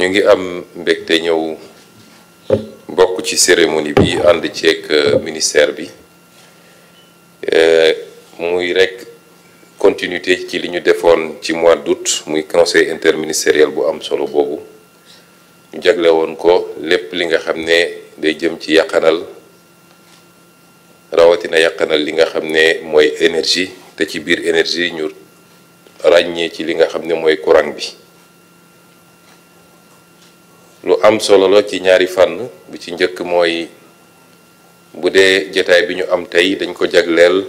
ñu ngi am mbégte ñëw bokk ci cérémonie bi ànd ceeg ministère bi muy rek continuité ci li ñu defoon ci mois d'août muy conseil interministériel bu am solo boobu ñu jagle woon ko lépp li nga xam ne day jëm ci yàqanal rawatina yàqanal li nga xam ne mooy énergie te ci biir énergie ñu ràññee ci li nga xam ne mooy courant bi lu am solo la ci ñaari fànn bi ci njëkk mooy bu dee jataay bi ñu am tey dañ ko jagleel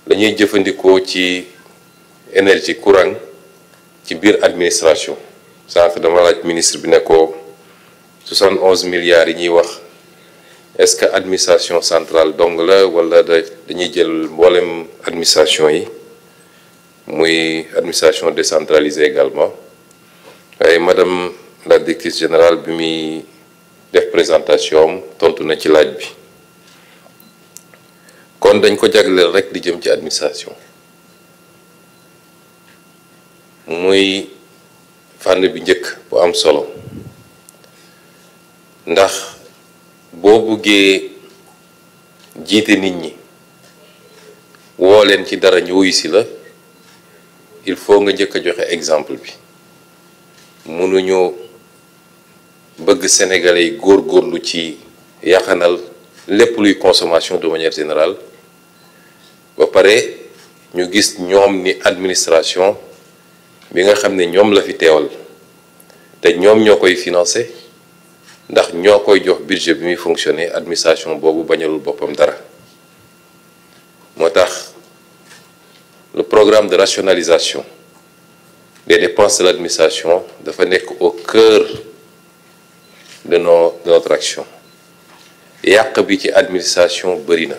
lañuy jëfandikoo ci énergie courant ci biir administration sànq dama laaj ministre bi ne ko 71 milliards yi ñuy wax est-ce que administration centrale dong la wala dañuy jël mboolem administration yi muy administration décentralisée également waaye madame la directrice générale bi muy def présentation tontu na ci laaj bi kon dañ ko jagleel rek di jëm ci administration muy fànn bi njëkk bu am solo ndax boo buggee jiite nit ñi woo leen ci dara ñu wuyu si la il faut nga njëkk a joxe exemple bi mënuñu bëgg sénégalais yi góorgóorlu ci yaxanal lépp luy consommation de manière générale ba pare ñu gis ñoom ni administration bi nga xam ne ñoom la fi teewal te ñoom ñoo koy financer ndax ñoo koy jox budget bi muy fonctionner administration boobu bañalul boppam dara moo tax le programme de rationalisation des dépenses de l'administration dafa nekk au cœur de notre action yàq bi ci administration bëri na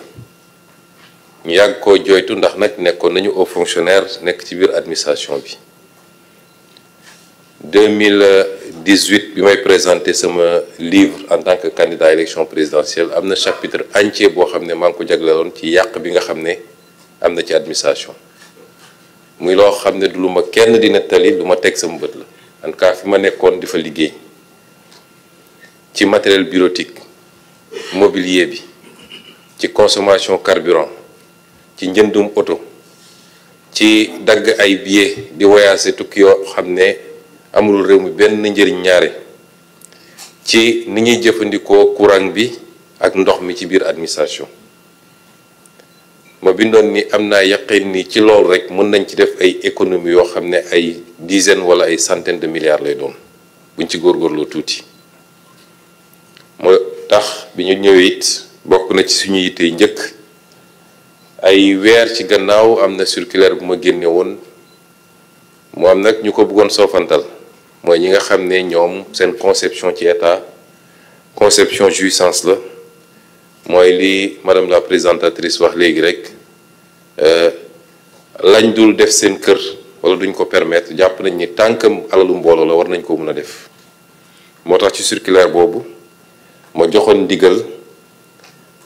ñu yàgg koo jooytu ndax nag nekkoon nañu aux fonctionnaires nekk ci biir administration bi 2018 bi may présenté sama livre en tant que candidat à élection présidentielle am na chapitre entier boo xam ne maa ngi ko jagleeloon ci yàq bi nga xam ne am na ci administration muy loo xam ne du lu ma kenn di nettali lu ma teg sama bët la en tout cas fi ma nekkoon di fa liggéey ci matériel bureautique mobilier bi ci consommation carburant ci njëndum oto ci dagg ay billets di voyager tukki yoo xam ne amul réew mi benn njëriñ ñaare ci ni ñuy jëfandikoo courant bi ak ndox mi ci biir administration ma bindoon ni am naa yaqin ni ci loolu rek mën nañ ci def ay économie yoo xam ne ay dizaines wala ay centaines de milliards lay doon buñ ci góorgóorloo tuuti moo tax bi ñu ñëwee it bokk na ci suñu yitte njëkk ay weer ci gannaaw am na circulaire bu ma génne woon mu am nag ñu ko bëggoon soofantal mooy ñi nga xam ne ñoom seen conception ci état conception jouissance la mooy li madame la présentatrice wax léegi rek lañ dul def seen kër wala duñ ko permettre jàpp nañ ni tànk alalu mbooloo la war nañ ko mën a def moo tax ci circulaire boobu ma joxoon ndigal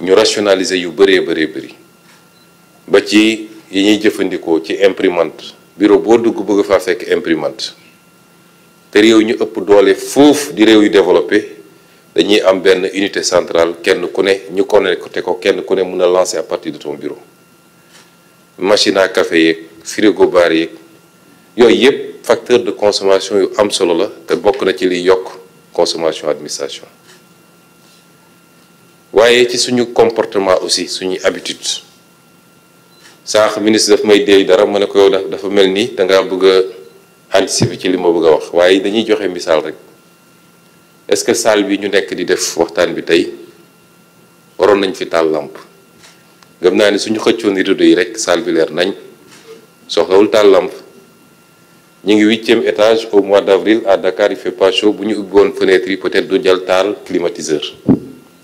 ñu rationaliser yu bëree bëri ba ci yi ñuy jëfandikoo ci imprimante bureau boo dugg bëgg faa fekk imprimante te réew ñu ëpp doole foofu di réew yu développé dañuy am benn unité centrale kenn ku ne ñu connecté ko kenn ku ne mën a lancer à partir de ton bureau machine à café yeeg frigo bar yeeg yooyu yëpp facteur de consommation yu am solo la te bokk na ci liy yokk consommation administration waaye ci suñu comportement aussi suñuy habitude sànq ministre daf may déey dara ma ne ko yow dafa mel ni dangaa bëgg a anticiper ci li ma bëgg a wax waaye dañuy joxe misaal rek est-ce que salle bi ñu nekk di def waxtaan bi tey waroon nañ fi taal lampe gëm naa ni suñu xëccoon rideau yi rek salle bi leer nañ soxlawul taal lampe ñu ngi 8e étage au mois d'avril à Dakar il fait pas chaud bu ñu ubbiwoon fenêtre yi peut-être du jël taal climatiseur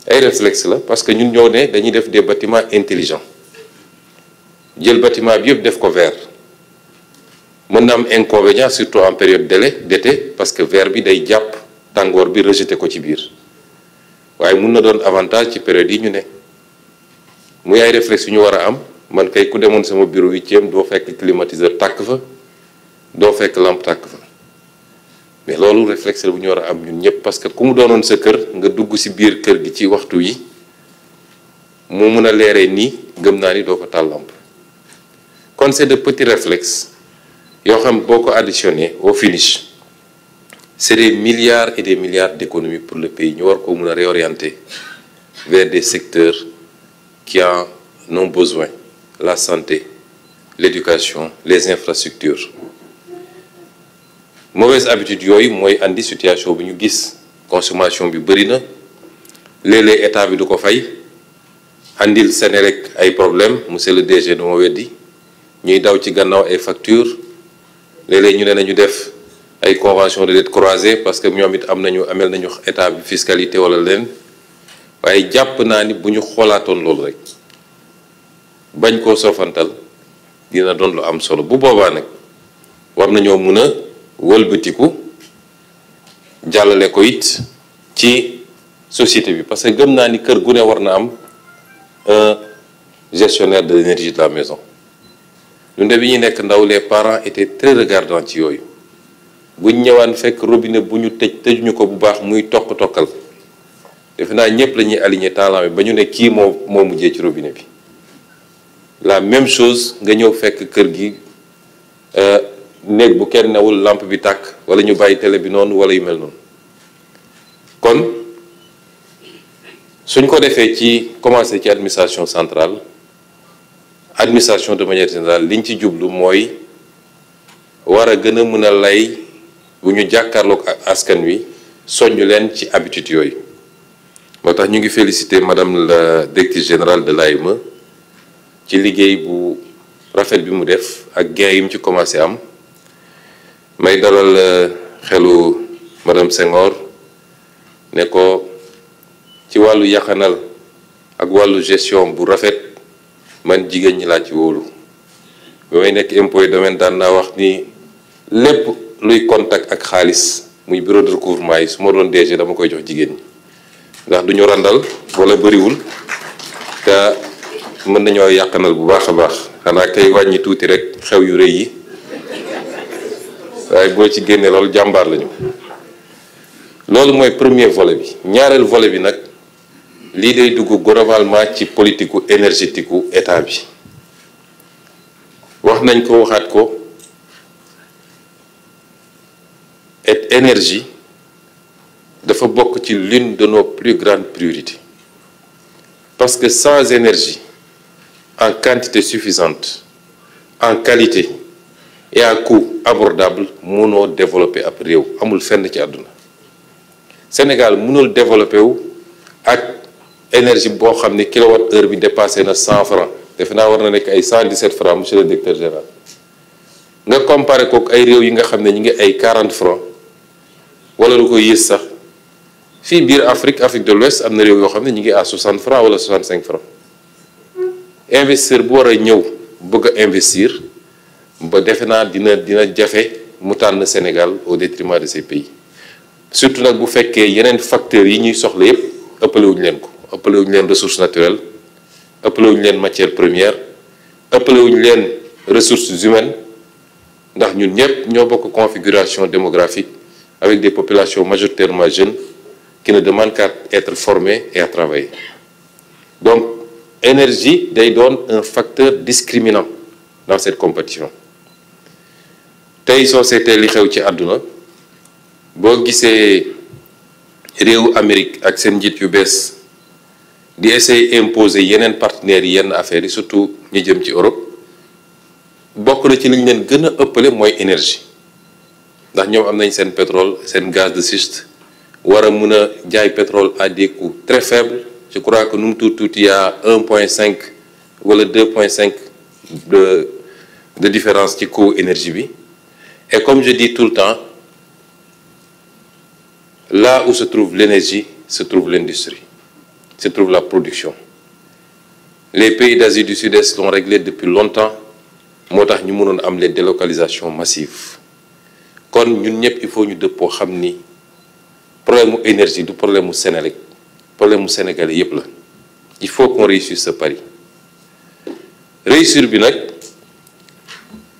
ay réflexe la parce que ñun ñoo ne dañuy def des bâtiments intelligents jël bâtiment bi yëpp def ko verre mën na am inconvénient surtout en période d'été parce que verre bi day jàpp tàngoor bi rejeté ko ci biir waaye mun na doon avantage ci période yi ñu ne muy ay réflexe yu ñu war a am man kay ku demoon sama bureau 8e doo fekk climatiseur tàkk fa doo fekk lampe tàkk fa mais loolu réflexe bu ñu war a am ñun ñëpp, parce que ku mu doonoon sa kër nga dugg ci biir kër gi ci waxtu yi mu mun a leeree nii gëm naa ni doo ko taal lampe. kon c'est de petits réflexes yoo xam boo ko additionné au finish c'est des milliards et des milliards d'économies pour le pays. ñu war ko mun a réorienter vers des secteurs qui en ont besoin: la santé, l'éducation, les infrastructures. Mauvaise habitude yooyu mooy andi situation bi ñu gis. Consommation bi bëri na, léeg-léeg état bi du ko fay, andil Senelec ay problème, monsieur le DG du ma weddi, ñuy daw ci gannaaw ay factures, léeg-léeg ñu ne nañu def ay convention de dette croisée parce que ñoom it amel nañu état bi fiscalité wala leen. waaye jàpp naa ni bu ñu xoolaatoon loolu rek bañ koo sofantal dina doon lu am solo. bu boobaa nag war nañoo mun a wëlbatiku jàllale ko it ci société bi, parce que gëm naa ni kër gu ne war na am un gestionnaire de l'énergie de la maison. ñun de bi ñu nekk ndaw, les parents étaient très regardants ci yooyu. buñ ñëwaan fekk robinet bu ñu tëjuñu ko bu baax muy tokk-tokkal, defe naa ñëpp la ñuy aligné talent bi ba ñu ne kii moo mujjee ci robinet bi. la même chose nga ñëw fekk kër gi néeg bu kenn newul lampe bi tàkk wala ñu bàyyi télé bi noonu wala yu mel noonu. kon suñ ko defee ci commencé ci administration centrale, administration de manière générale liñ ci jublu mooy war a gën a mën a lay bu ñu jàkkaarloog askan wi soññ leen ci habitude yooyu. moo tax ñu ngi féliciter madame la directrice générale de l'AME ci liggéey bu rafet bi mu def ak gain yi mu ci commencé am. may dalal xelu madame Senghor ne ko ci wàllu yaxanal ak wàllu gestion bu rafet man jigéen ñi laa ci wóolu. ba may nekk impôt et domaine daan naa wax ni lépp luy contact ak xaalis muy bureau de recouvrement yi su ma doon DG dama koy jox jigéen ñi, ndax du ñu randal wala bëriwul te mën nañoo yàqanal bu baax a baax. xanaa kay wàññi tuuti rek xew yu rëy yi, waaye boo ci génnee loolu jàmbaar lañu. loolu mooy premier volet bi. ñaareel volet bi nag lii day dugg globalement ci politique énergétique gu état bi. wax nañ ko waxaat ko, et énergie dafa bokk ci l'une de nos plus grandes priorités, parce que sans énergie en quantité suffisante, en qualité et à coût abordable mënoo développer ab réew. amul fenn ci àdduna. Sénégal mënul développer wu ak énergie boo xam ne kilowatt heure bi dépassé na 100 francs. defe naa war na nekk ay 117 francs monsieur le directeur général. nga comparé kook ay réew yi nga xam ne ñu ngi ay 40 francs wala lu ko yées sax. fii biir Afrique de l'Ouest am na réew yoo xam ne ñu ngi à 60 francs wala 65 francs. investisseur bu war a ñëw bëgg a investir ba defe naa dina jafe mu tànn Sénégal au détriment de ces pays. surtout nag bu fekkee yeneen facteurs yi ñuy soxla yépp ëppalewuñu leen ko. ëppalewuñu leen ressources naturelles, ëppalewuñu leen matières premières, ëppalewuñu leen ressources humaines, ndax ñun ñëpp ñoo bokk configuration démographique avec des populations majoritairement jeunes qui ne demandent qu'à être formés et à travailler. Donc énergie day doon un facteur discriminant dans cette compétition. tey soo seetee li xew ci àdduna boo gisee réewu Amérique ak seen njiit yu bees di essayer imposer yeneen partenaires yi yenn affaires yi, surtout ñi jëm ci Europe, bokk na ci li ñu leen gën a ëppale mooy énergie. ndax ñoom am nañ seen pétrole, seen gaz de schiste, war a mën a jaay pétrole à des coûts très faibles. Je crois que nu mu tuuti y a 1,5 wala 2,5 de différence ci coût énergie bi. Et comme je dis tout le temps, là où se trouve l'énergie se trouve l'industrie, se trouve la production. Les pays d'Asie du Sud-Est l'ont réglé depuis longtemps, moo tax ñu mënoon am les délocalisations massives. kon ñun ñëpp il faut ñu dëppoo xam ni problème mu énergie du problème mu Sénélec, problème mu sénégalais yépp la. il faut qu'on réussisse ce pari. réussir bi nag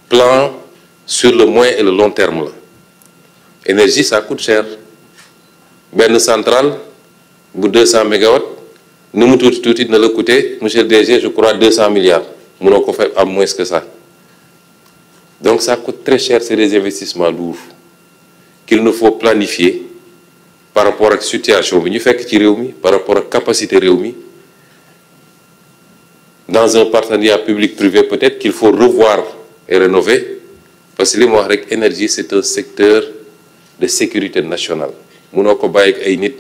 plan sur le moyen et le long terme la. énergie ça coûte cher benn centrale bu 200 mégawatts nu mu tuuti na la coûter monsieur le DG je crois 200 milliards mënoo ko fa am moins que ça donc ça coûte très cher, c'est des investissements lourds qu'il nous faut planifier par rapport à la situation bi ñu fekk ci réew mi par rapport à la capacité réew mi dans un partenariat public-privé peut-être qu'il faut revoir et rénover parce que li ma wax rek énergie c'est un secteur de sécurité nationale mënoo ko bàyyi ak ay nit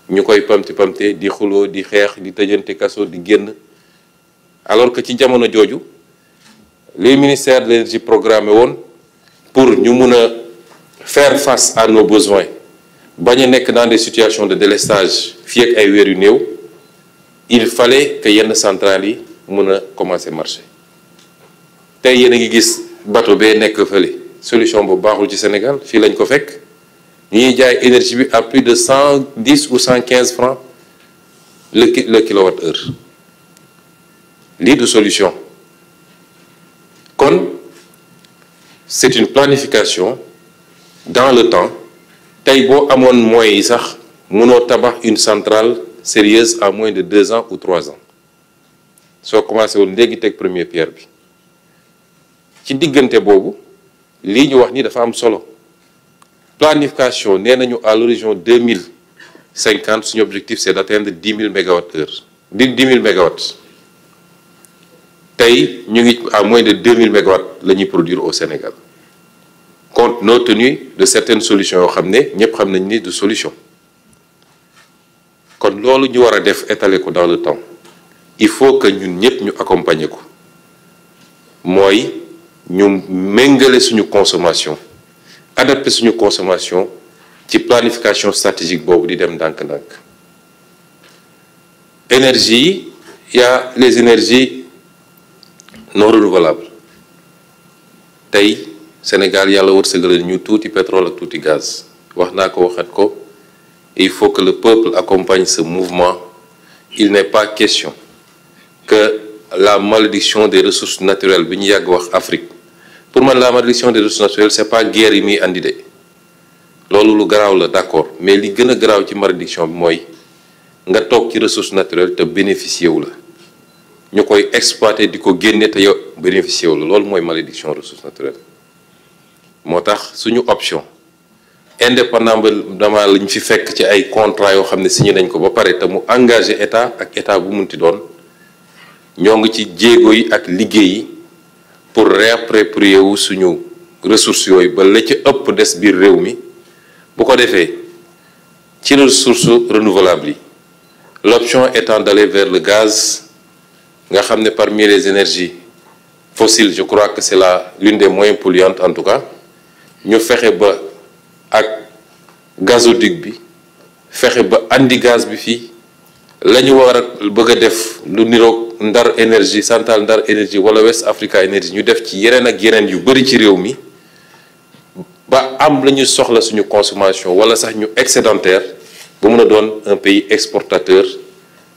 ñu koy pamte di xuloo di xeex di tëjante kaso di génn alors que ci jamono jooju les ministères de l'énergie programmé woon pour ñu mun a faire face à nos besoins bañ a nekk dans des situations de délestage fii ak ay weer yu néew il fallait que yenn centrales yi mun a commencer marcher tey yéen a ngi gis bateau bee nekk fële solution bu baaxul ci Sénégal fii lañ ko fekk ñuy jaay énergie bi à plus de 110 ou 115 francs le kilowatt-heure lii du solution kon c'est une planification dans le temps tey boo amoon moyens yi sax mënoo tabax une centrale sérieuse en moins de 2 ans ou 3 ans soo commencé woon léegi teg première pierre bi ci diggante boobu lii ñu wax ni dafa am solo planification nee nañu à l'horizon 2050 suñu objectif c'est d'atteindre 10 000 mégawatts-heure 10 000 mégawatts tey ñu ngi à moins de 2000 mégawatts la ñuy produire au Sénégal compte tenu de certaines solutions yoo xam ne ñëpp xam nañ ni de solution kon loolu ñu war a def étaler ko dans le temps il faut que ñun ñëpp ñu accompagner ko mooy ñu méngale suñu consommation adapter suñu consommation ci planification stratégique boobu di dem ndànk-ndànk énergie il y a les énergies non renouvelables tey Sénégal yàlla wërsëgal ñu tuuti pétrole ak tuuti gaz wax naa ko waxat ko il faut que le peuple accompagne ce mouvement il n'est pas question que la malédiction des ressources naturelles bi ñu yàgg wax Afrique pour man la malédiction des ressources naturelles c'est pas guerre yi muy andi de loolu lu garaaw la d'accord mais li gën a garaaw ci malédiction bi mooy nga toog ci ressources naturelles te bénéficier wu la ñu koy exploiter di ko génne te yow bénéficier wu la loolu mooy malédiction ressources naturelles moo tax suñu option indépendamment lañ fi fekk ci ay contrats yoo xam ne signé nañ ko ba pare te mu engagé état ak état bu munti doon ñoo ngi ci jéego yi ak liggéey yi pour réapproprier wu suñu ressources yooyu ba la ca ëpp des biir réew mi bu ko defee ci ressources renouvelables yi l'option étant d'aller vers le gaz nga xam ne parmi les énergies fossiles je crois que c'est l'une des moins polluantes en tout cas ñu fexe ba ak gazoduc bi fexe ba andi gaz bi fii la ñu war a bëgg a def lu niroog Ndar énergie Centrale Ndar énergie wala West Africa énergie ñu def ci yeneen ak yeneen yu bari ci réew mi ba am la ñu soxla suñu consommation wala sax ñu excédentaire bu mun a doon un pays exportateur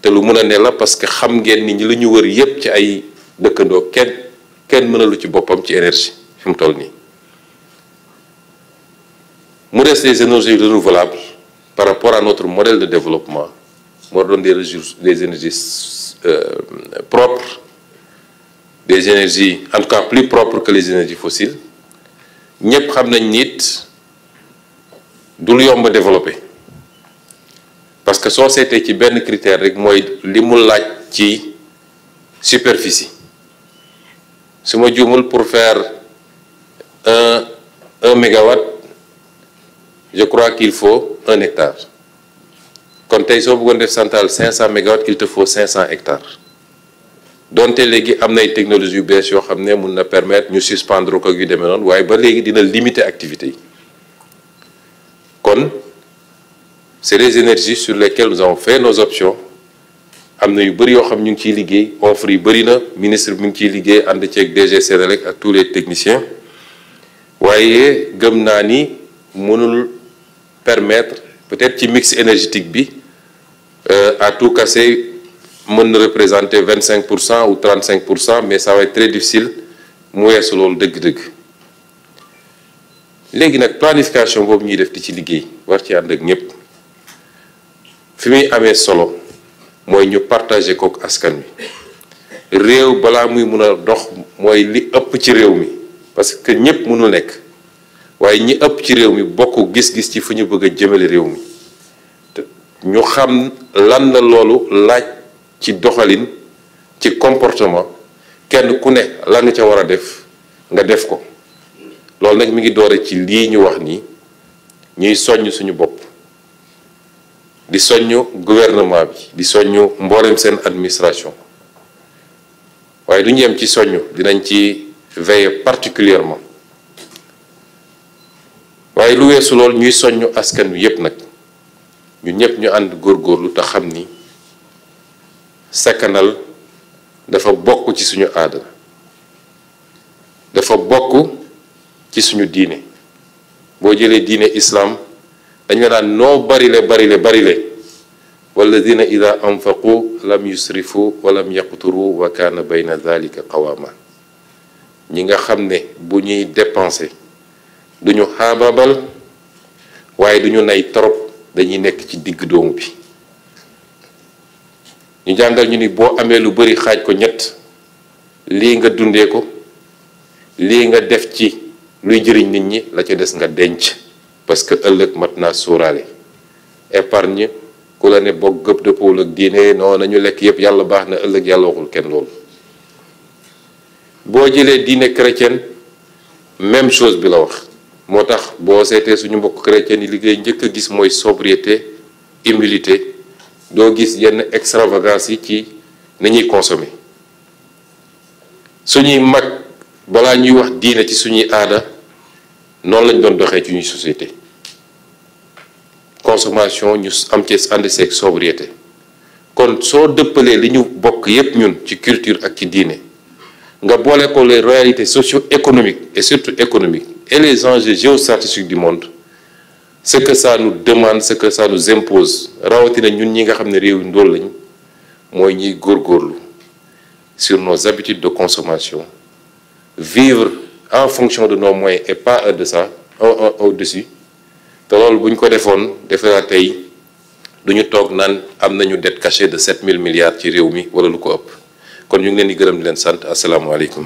te lu mun a ne la parce que xam ngeen ni ñi la ñu wër yépp ci ay dëkkandoo kenn mënalu ci boppam ci énergie fi mu toll nii mu des les énergies renouvelables par rapport à notre modèle de développement moo doon des énergies propres des énergies en tout cas plus propres que les énergies fossiles ñëpp xam nañ nit du lu yomb a développer parce que soo seetee ci benn critère rek mooy li mu laaj ci superficie su ma juumul pour faire un mégawatt je crois qu'il faut 1 hectare kon tey soo bëggoon def centrale 500 mégawatts il te faut 500 hectares donte léegi am na ay technologies yu bees yoo xam ne mun na permettre ñu suspendre ko yu demee noonu waaye ba léegi dina limiter activité yi kon c'est des énergies sur lesquelles nous avons fait nos options am na yu bëri yoo xam ñu ngi ciy liggéey offre yi bëri na ministre bi mu ngi ciy liggéey ànd ceeg DG Senelec ak tous les techniciens waaye gëm naa ni mënul permettre peut-être ci mix énergétique bi à tout casser mën na représenter 25% ou 35% mais ça va être très difficile mu weesu loolu dëgg-dëgg léegi nag planification boobu ñuy def di ci liggéey war ci ànd ak ñëpp fi muy amee solo mooy ñu partager kook askan wi réew balaa muy mun a dox mooy li ëpp ci réew mi parce que ñëpp mënul nekk waaye ñi ëpp ci réew mi bokk gis-gis ci fu ñu bëgg a jëmale réew mi ñu xam lan la loolu laaj ci doxalin ci comportement kenn ku ne la nga ca war a def nga def ko loolu nag mi ngi doore ci lii ñu wax nii ñuy soññ suñu bopp di soññ gouvernement bi di soññ mboolem seen administration waaye du ñu yem ci soññ dinañ ci veiller particulièrement waaye lu weesu loolu ñuy soññ askan wi yépp nag ñun ñëpp ñu ànd góorgóorlu te xam ni sakkanal dafa bokk ci suñu aada dafa bokk ci suñu diine boo jëlee diine islam dañ la naan noo barile walladina ida anfaqu lam yusrifu wa lam yaqturu wa kaana bayna dhalika qawama ñi nga xam ne bu ñuy dépenser duñu xaabaabal waaye duñu nay trop dañuy nekk ci digg doomu bi ñu jàngal ñu ni boo amee lu bari xaaj ko ñett lii nga dundee ko lii nga def ci luy jëriñ nit ñi la ca des nga denc parce que ëllëg mat naa sóoraale épargne ku la ne bokk gëpp dëppool ak diine non nañu lekk yépp yàlla baax na ëllëg yàlla waxul kenn loolu boo jëlee diine chrétienne même chose bi la wax moo tax boo seetee suñu mbokk chrétien yi liggéey njëkk a gis mooy sobriété humilité doo gis yenn extravagance yi ci nañuy consommer suñuy mag balaa ñuy wax diine ci suñuy aada noonu lañ doon doxee ci ñuy société consommation ñu am ci ànd seeg sobriété kon soo dëppalee li ñu bokk yépp ñun ci culture ak ci diine nga boole ko les réalités socio-économiques et surtout économiques et les enjeux géostratégiques du monde ce que ça nous demande ce que ça nous impose rawatina ñun ñi nga xam ne réew yu ndóol lañ mooy ñuy góorgóorlu sur nos habitudes de consommation vivre en fonction de nos moyens et pas au-dessus te loolu bu ñu ko defoon defe naa tey du ñu toog naan am nañu dette cachée de 7000 milliards ci réew mi wala lu ko ëpp kon ñu ngi leen di gërëm di leen sant asalaamaaleykum